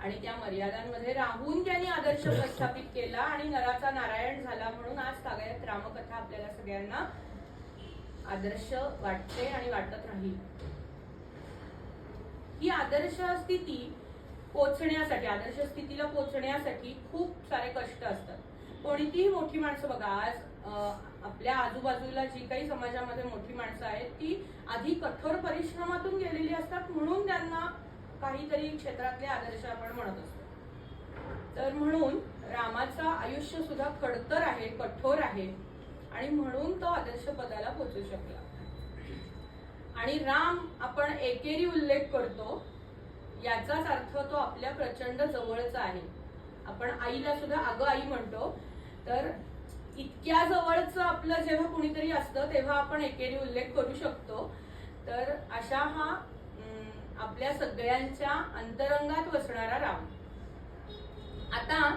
आणि त्या मर्यादांमध्ये राहून त्यांनी आदर्श प्रस्थापित केला आणि नराचा नारायण झाला, म्हणून आज तागायत रामकथा आपल्याला सगळ्यांना आदर्श वाटते आणि वाटत राहील. ही आदर्श स्थिती पोचण्यासाठी, आदर्श स्थितीला पोचण्यासाठी खूप सारे कष्ट असतात. कोणतीही मोठी माणसं बघा, आज आपल्या आजूबाजूला जी काही समाजामध्ये मोठी माणसं आहेत ती आधी कठोर परिश्रमातून गेलेली असतात, म्हणून त्यांना काहीतरी क्षेत्रातले आदर्श आपण म्हणत असतो. तर म्हणून रामाचं आयुष्य सुद्धा खडतर आहे, कठोर आहे आणि म्हणून तो आदर्श पदाला पोहोचू शकला. आणि राम आपण एकेरी उल्लेख करतो, याचाच अर्थ तो आपल्या प्रचंड जवळचा आहे. आपण आईला सुद्धा अगं आई म्हणतो, तर इतक्या जवळचं आपलं जेव्हा कुणीतरी असतं तेव्हा आपण एकेरी उल्लेख करू शकतो. तर अशा हा आपल्या सगळ्यांच्या अंतरंगात वसणारा राम. आता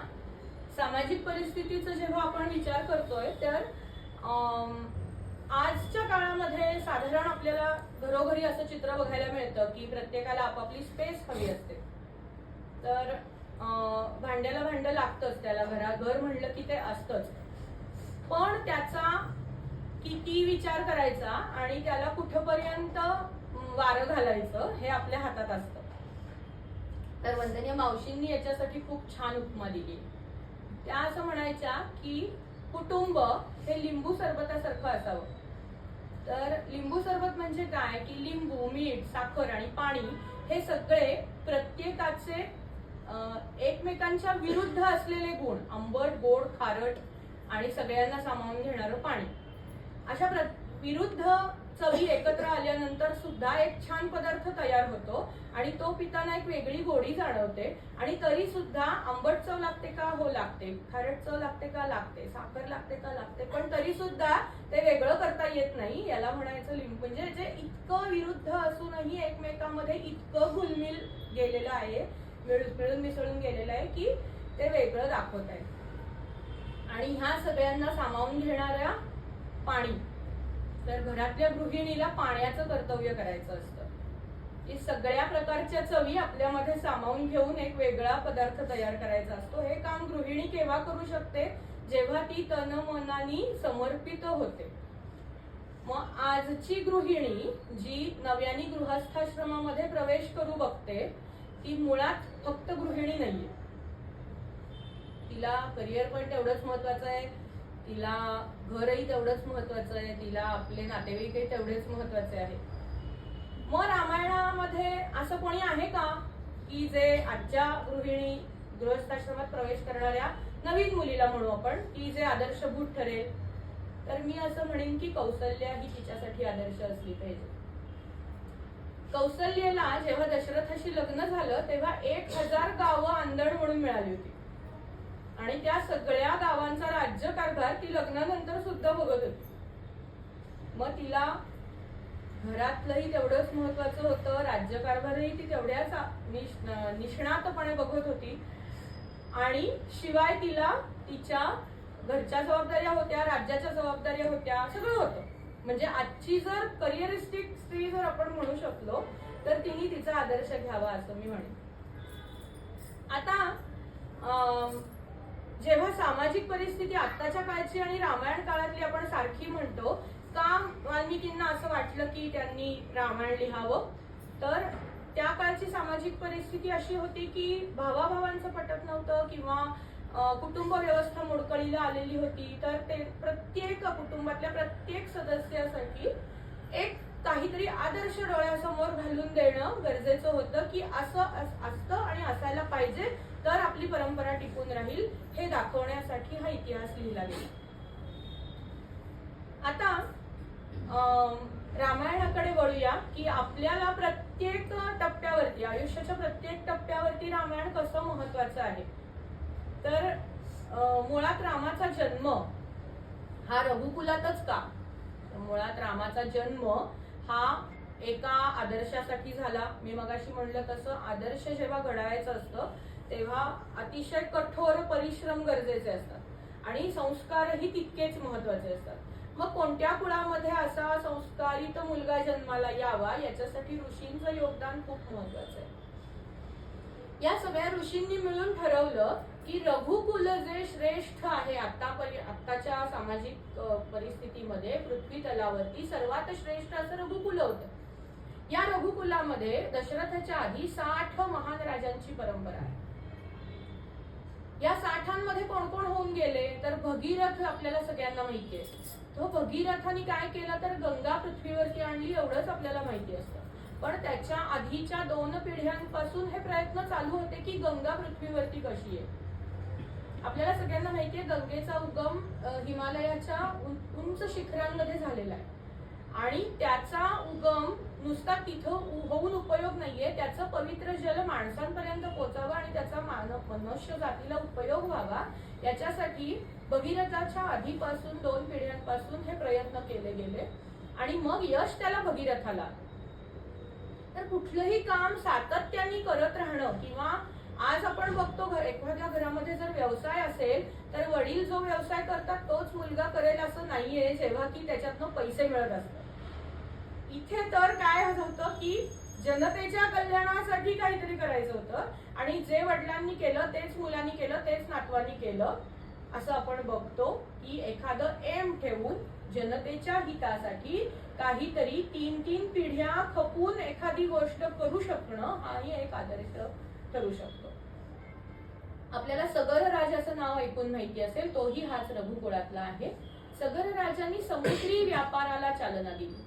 सामाजिक परिस्थितीचा जेव्हा आपण विचार करतोय, तर आजच्या काळामध्ये साधारण आपल्याला घरोघरी असं चित्र बघायला मिळतं की प्रत्येकाला आपापली स्पेस हवी असते. तर भांड्याला भांडं लागतंच, त्याला घर म्हणलं की ते असतंच, पण त्याचा किती विचार करायचा आणि त्याला कुठपर्यंत वारं घालायचं हे आपल्या हातात असतं. तर वंदनीय मावशींनी याच्यासाठी खूप छान उपमा दिली. त्या असं म्हणायच्या की कुटुंब हे लिंबू सरबतासारखं असावं. तर लिंबू सरबत म्हणजे काय की लिंबू, मीठ, साखर आणि पाणी हे सगळे प्रत्येकाचे एकमेकांच्या विरुद्ध असलेले गुण, आंबट, गोड, खारट आणि सगळ्यांना सामावून घेणारं पाणी, अशा विरुद्ध चवी एकत्र आल्यानंतर सुद्धा एक छान पदार्थ तयार होतो आणि तो पिताना एक वेगळी गोडी जाणवते. आणि तरी सुद्धा आंबट चव लागते का? हो लागते. खारट चव लागते का? लागते. साखर लागते का? लागते. पण तरी सुद्धा ते वेगळं करता येत नाही. याला म्हणायचं लिंबू. म्हणजे जे इतकं विरुद्ध असूनही एकमेकांमध्ये इतकं घुलमिल गेलेलं आहे, मिळून मिसळून गेलेलं आहे की ते वेगळं दाखवत आहे. आणि ह्या सगळ्यांना सामावून घेणाऱ्या पाणी, तर घरातल्या गृहिणीला पाण्याचं कर्तव्य करायचं असतं की सगळ्या प्रकारच्या चवी आपल्यामध्ये सामावून घेऊन एक वेगळा पदार्थ तयार करायचा असतो. हे काम गृहिणी केव्हा करू शकते? जेव्हा ती तन मनानी समर्पित होते. मग आजची गृहिणी जी नव्याने गृहस्थाश्रमामध्ये प्रवेश करू बघते, ती मुळात फक्त गृहिणी नाहीये. तिला करिअर पण तेवढंच महत्वाचं आहे, तिला घरही तेवढंच महत्वाचं आहे, तिला आपले नातेवाईकही तेवढेच महत्वाचे आहे. मग रामायणामध्ये असं कोणी आहे का की जे आजच्या गृहिणी गृहस्थाश्रमात प्रवेश करणाऱ्या नवीन मुलीला म्हणू आपण की जे आदर्शभूत ठरेल? तर मी असं म्हणेन की कौसल्या ही तिच्यासाठी आदर्श असली पाहिजे. कौसल्याला जेव्हा दशरथाशी लग्न झालं तेव्हा 1000 गावं आंदण म्हणून मिळाली होती आणि त्या सगळ्या गावांचा राज्यकारभार ती लग्नानंतर सुद्धा बघत होती. मग तिला घरातलंही तेवढंच महत्वाचं होतं, राज्यकारभारही ती तेवढ्याच निष्णातपणे बघत होती आणि शिवाय तिला तिच्या घरच्या जबाबदाऱ्या होत्या, राज्याच्या जबाबदाऱ्या होत्या, सगळं होतं. म्हणजे आजची जर करिअरिस्टिक स्त्री जर आपण म्हणू शकलो तर तिने तिचा आदर्श घ्यावा असं मी म्हणेन. आता जेव्हा सामाजिक परिस्थिती आत्ताच्या काळची आणि रामायण काळातली आपण सारखी म्हणतो, का वाल्मिकींना असं वाटलं की त्यांनी रामायण लिहावं? तर त्या काळची सामाजिक परिस्थिती अशी होती की भावाभावांचं पटत नव्हतं किंवा कुटुंब व्यवस्था मोडकळीला आलेली होती. तर ते प्रत्येक कुटुंबातल्या प्रत्येक सदस्यासाठी एक काहीतरी आदर्श डोळ्यासमोर घालून देणं गरजेचं होतं की असं असतं आणि असायला पाहिजे, तर आपली परंपरा टिकून राहील, हे दाखवण्यासाठी हा इतिहास लिहिला गेला. आता रामायणाकडे वळूया की आपल्याला प्रत्येक टप्प्यावरती, आयुष्याच्या प्रत्येक टप्प्यावरती रामायण कसं महत्वाचं आहे. तर मुळात रामाचा जन्म हा रघुकुलातच का? मुळात रामाचा जन्म हा एका आदर्शासाठी झाला. मी मगाशी म्हणलं तसं आदर्श जेव्हा घडायचं असतं तेव्हा अतिशय कठोर परिश्रम गरजेचे असतात आणि संस्कारही तितकेच महत्वाचे असतात. मग कोणत्या कुळामध्ये असा संस्कारित मुलगा जन्माला यावा याच्यासाठी ऋषींचं योगदान खूप महत्वाचं आहे. या सगळ्या ऋषींनी मिळून ठरवलं की रघुकुल जे श्रेष्ठ आहे आत्ताच्या सामाजिक परिस्थितीमध्ये पृथ्वी तलावरती सर्वात श्रेष्ठ असं रघुकुल होतं. या रघुकुलामध्ये दशरथाच्या आधी 60 महान राजांची परंपरा आहे. या 60मध्ये कोण कोण होऊन गेले तर भगीरथ आपल्याला सगळ्यांना माहिती आहे. तो भगीरथाने काय केलं तर गंगा पृथ्वीवरती आणली एवढंच आपल्याला माहिती असतं. पण त्याच्या आधीच्या 2 पिढ्यांपासून हे प्रयत्न चालू होते की गंगा पृथ्वीवरती कशी आहे. आपल्याला सगळ्यांना माहितीये गंगेचा उगम हिमालयाच्या उंच शिखरांमध्ये झालेला आहे आणि त्याचा उगम नुसता तिथं होऊन उपयोग नाहीये. त्याचं पवित्र जल माणसांपर्यंत पोहोचावं आणि त्याचा मनुष्य जातीला उपयोग व्हावा याच्यासाठी भगीरथाच्या आधीपासून 2 पिढ्यांपासून हे प्रयत्न केले गेले आणि मग यश त्याला भगीरथाला. तर कुठलंही काम सातत्याने करत राहणं किंवा आज आपण बघतो एखाद्या घरामध्ये जर व्यवसाय असेल तर वडील जो व्यवसाय करतात तोच मुलगा करेल असं नाहीये जेव्हा की त्याच्यातनं पैसे मिळत असतात. इथे तर काय होतं की जनतेच्या कल्याणासाठी काहीतरी करायचं होतं आणि जे वडिलांनी केलं तेच मुलांनी केलं तेच नातवांनी केलं असं आपण बघतो की एखादं एम ठेवून जनतेच्या हितासाठी काहीतरी 3 पिढ्या खपून एखादी गोष्ट करू शकणं हाही एक आदर्श ठरू शकतो. आपल्याला सगर राजाचं नाव ऐकून माहिती असेल, तोही हाच रघुकुळातला आहे. सगर राजांनी समुद्री व्यापाराला चालना दिली.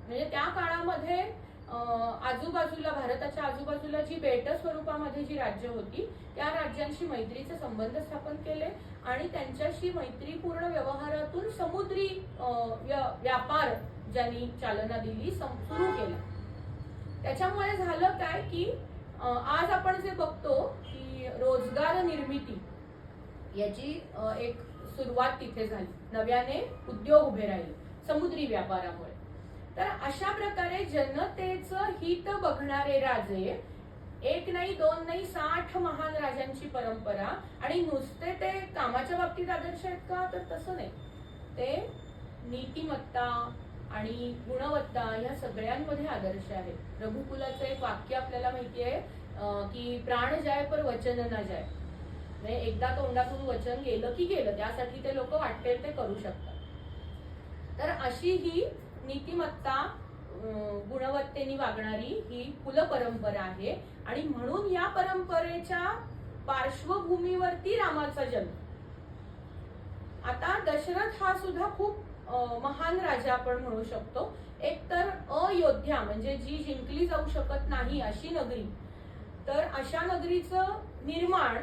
म्हणजे त्या काळामध्ये आजूबाजूला भारताच्या आजूबाजूला जी बेट स्वरूपामध्ये जी राज्य होती त्या राज्यांशी मैत्रीचे संबंध स्थापन केले आणि त्यांच्याशी मैत्रीपूर्ण व्यवहारातून समुद्री व्यापार ज्यांनी चालना दिली सुरू केला. त्याच्यामुळे झालं काय की आज आपण जे बघतो की रोजगार निर्मिती याची एक सुरुवात तिथे झाली. नव्याने उद्योग उभे राहिले समुद्री व्यापारामुळे. तर अशा प्रकारे जनतेचं हित बघणारे राजे 1 नाही 2 नाही 60 महान राजांची परंपरा. आणि नुसते ते कामाच्या बाबतीत आदर्श आहेत का तर तसं नाही. ते नीतिमत्ता आणि गुणवत्ता या सगळ्यांमध्ये आदर्श आहे. रघुकुलाचं एक वाक्य आपल्याला माहिती आहे की प्राण जाय पर वचन न जाय. म्हणजे एकदा तोंडातून वचन गेलं की गेलं, त्यासाठी ते लोक वाटेल ते करू शकतात. तर अशी ही नीतिमत्ता गुणवत्तेने वागणारी ही कुल परंपरा आहे आणि म्हणून या परंपरेच्या पार्श्वभूमीवरती रामाचा जन्म. आता दशरथ हा सुद्धा खूप महान राजा आपण म्हणू शकतो. एक तर अयोध्या म्हणजे जी जिंकली जाऊ शकत नाही अशी नगरी, तर अशा नगरीचं निर्माण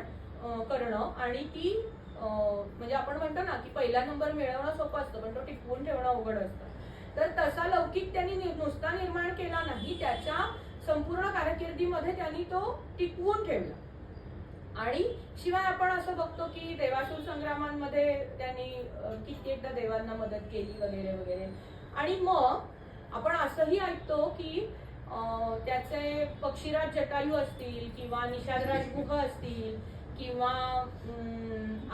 करणं आणि ती म्हणजे आपण म्हणतो ना की पहिला नंबर मिळवणं सोपं असतं पण तो टिकवून ठेवणं अवघड असतं. तर तसा लौकिक त्यांनी नुसता निर्माण केला नाही, त्याच्या संपूर्ण कारकिर्दीमध्ये त्यांनी तो टिकवून ठेवला. आणि शिवाय आपण असं बघतो की देवासुर संग्रामांमध्ये त्यांनी कित्येकदा देवांना मदत केली वगैरे वगैरे. आणि मग आपण असंही ऐकतो की त्याचे पक्षीराज जटायू असतील किंवा निषादराज गुह असतील किंवा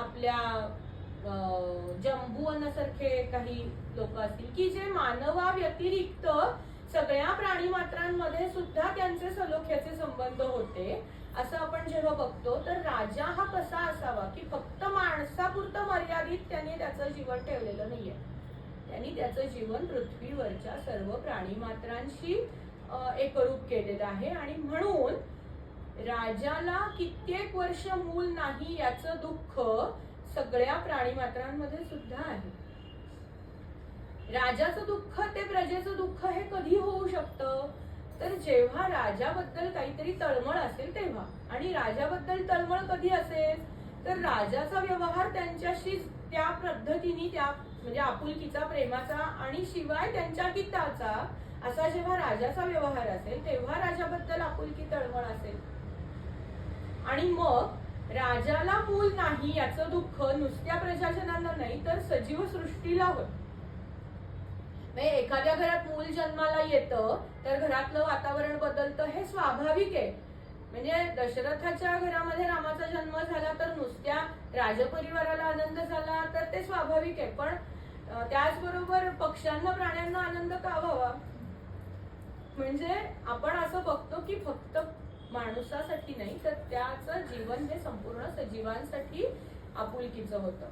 आपल्या जंबुवनासारखे काही लोक असतील की जे मानवा व्यतिरिक्त सगळ्या प्राणी मात्रांमध्ये सुद्धा त्यांचे सलोख्याचे संबंध होते. असं आपण जेव्हा बघतो तर राजा हा कसा असावा की फक्त माणसापुरतं मर्यादित त्यांनी त्याचं जीवन ठेवलेलं नाहीये. त्यांनी त्याचं जीवन पृथ्वीवरच्या सर्व प्राणी मात्रांशी एकरूप केलेलं आहे. आणि म्हणून राजाला कित्येक वर्ष मूल नाही याचं दुःख सगळ्या प्राणी मात्रांमध्ये सुद्धा आहे. राजाचं दुःख ते प्रजेचं दुःख हे कधी होऊ शकतं तर जेव्हा राजाबद्दल काहीतरी तळमळ असेल तेव्हा. आणि राजाबद्दल तळमळ कधी असेल तर राजाचा व्यवहार त्यांच्याशी त्या पद्धतीने त्या म्हणजे आपुलकीचा प्रेमाचा आणि शिवाय त्यांच्या हिताचा असा जेव्हा राजाचा व्यवहार असेल तेव्हा राजाबद्दल आपुलकी तळमळ असेल. आणि मग राजाला मूल नाही याचं दुःख नुसत्या प्रजाजनांना नाही तर सजीव सृष्टीला होत. एखाद्या घरात मूल जन्माला येतं तर घरातलं वातावरण बदलतं हे स्वाभाविक आहे. म्हणजे दशरथाच्या घरामध्ये रामाचा जन्म झाला तर नुसत्या राजपरिवाराला आनंद झाला तर ते स्वाभाविक आहे. पण त्याचबरोबर पक्ष्यांना प्राण्यांना आनंद का व्हावा. म्हणजे आपण असं बघतो की फक्त माणसासाठी नाही तर त्याचं जीवन हे संपूर्ण सजीवांसाठी आपुलकीचं होतं.